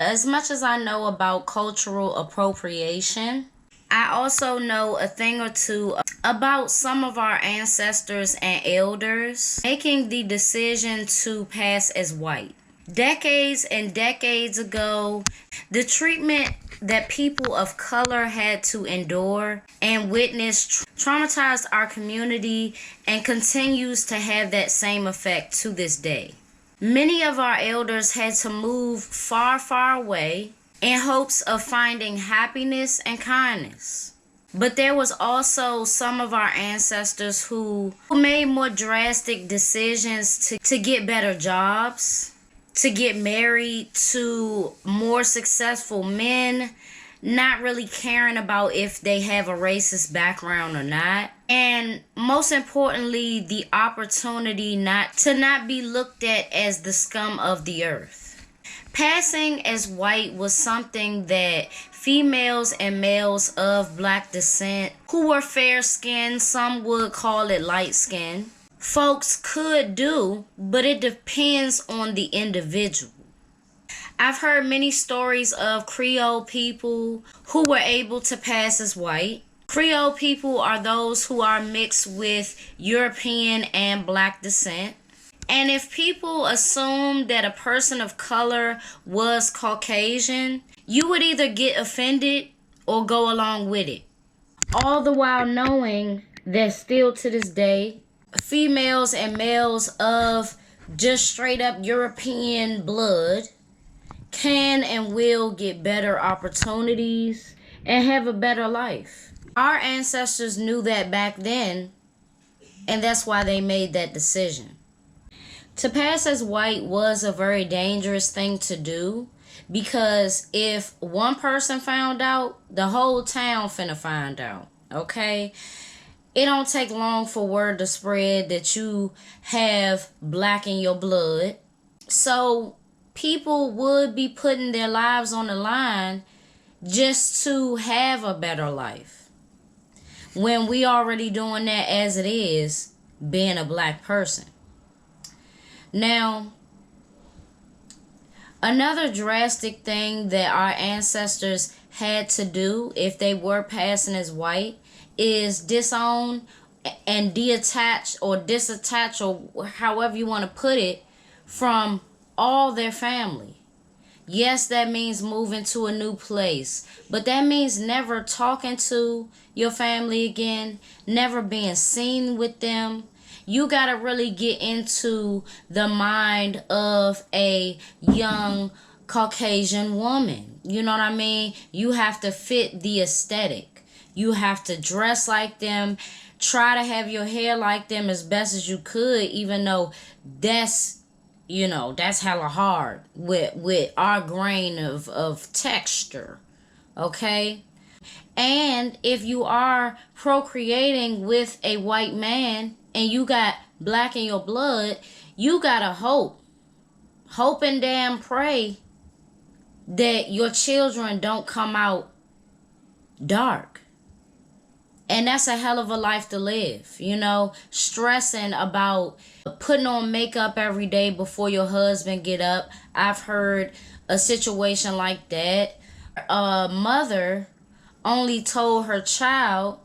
as much as I know about cultural appropriation, I also know a thing or two about some of our ancestors and elders making the decision to pass as white. Decades and decades ago, the treatment that people of color had to endure and witness traumatized our community and continues to have that same effect to this day. Many of our elders had to move far, far away in hopes of finding happiness and kindness. But there was also some of our ancestors who made more drastic decisions to get better jobs, to get married to more successful men, not really caring about if they have a racist background or not. And most importantly, the opportunity not be looked at as the scum of the earth. Passing as white was something that females and males of black descent who were fair skinned, some would call it light skinned, folks could do, but it depends on the individual. I've heard many stories of Creole people who were able to pass as white. Creole people are those who are mixed with European and black descent. And if people assume that a person of color was Caucasian, you would either get offended or go along with it. All the while knowing that still to this day, females and males of just straight up European blood can and will get better opportunities and have a better life. Our ancestors knew that back then, and that's why they made that decision. To pass as white was a very dangerous thing to do, because if one person found out, the whole town finna find out, okay? It don't take long for word to spread that you have black in your blood. So people would be putting their lives on the line just to have a better life, when we already doing that as it is, being a black person. Now, another drastic thing that our ancestors had to do if they were passing as white is disown and disattach or however you want to put it from all their family. Yes, that means moving to a new place, but that means never talking to your family again, never being seen with them. You got to really get into the mind of a young Caucasian woman. You know what I mean? You have to fit the aesthetic. You have to dress like them. Try to have your hair like them as best as you could, even though that's hella hard with our grain of texture. Okay? And if you are procreating with a white man and you got black in your blood, you gotta hope and damn pray that your children don't come out dark. And that's a hell of a life to live, stressing about putting on makeup every day before your husband get up. I've heard a situation like that. A mother only told her child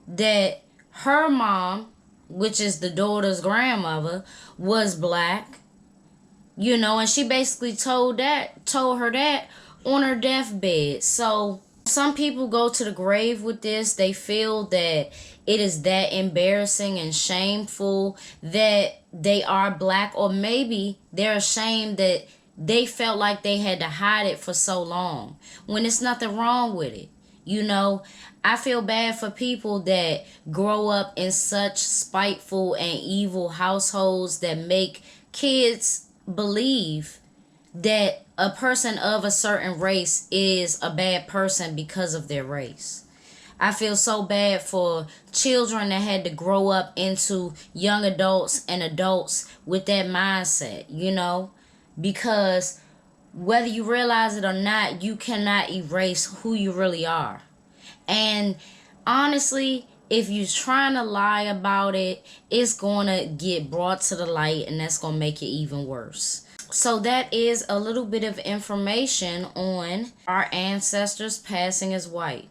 that her mom, which is the daughter's grandmother, was black, and she basically told her that on her deathbed. So some people go to the grave with this. They feel that it is that embarrassing and shameful that they are black, or maybe they're ashamed that they felt like they had to hide it for so long, when there's nothing wrong with it. I feel bad for people that grow up in such spiteful and evil households that make kids believe that a person of a certain race is a bad person because of their race. I feel so bad for children that had to grow up into young adults and adults with that mindset, because whether you realize it or not, you cannot erase who you really are. And honestly, if you're trying to lie about it, it's going to get brought to the light, and that's going to make it even worse. So that is a little bit of information on our ancestors passing as white.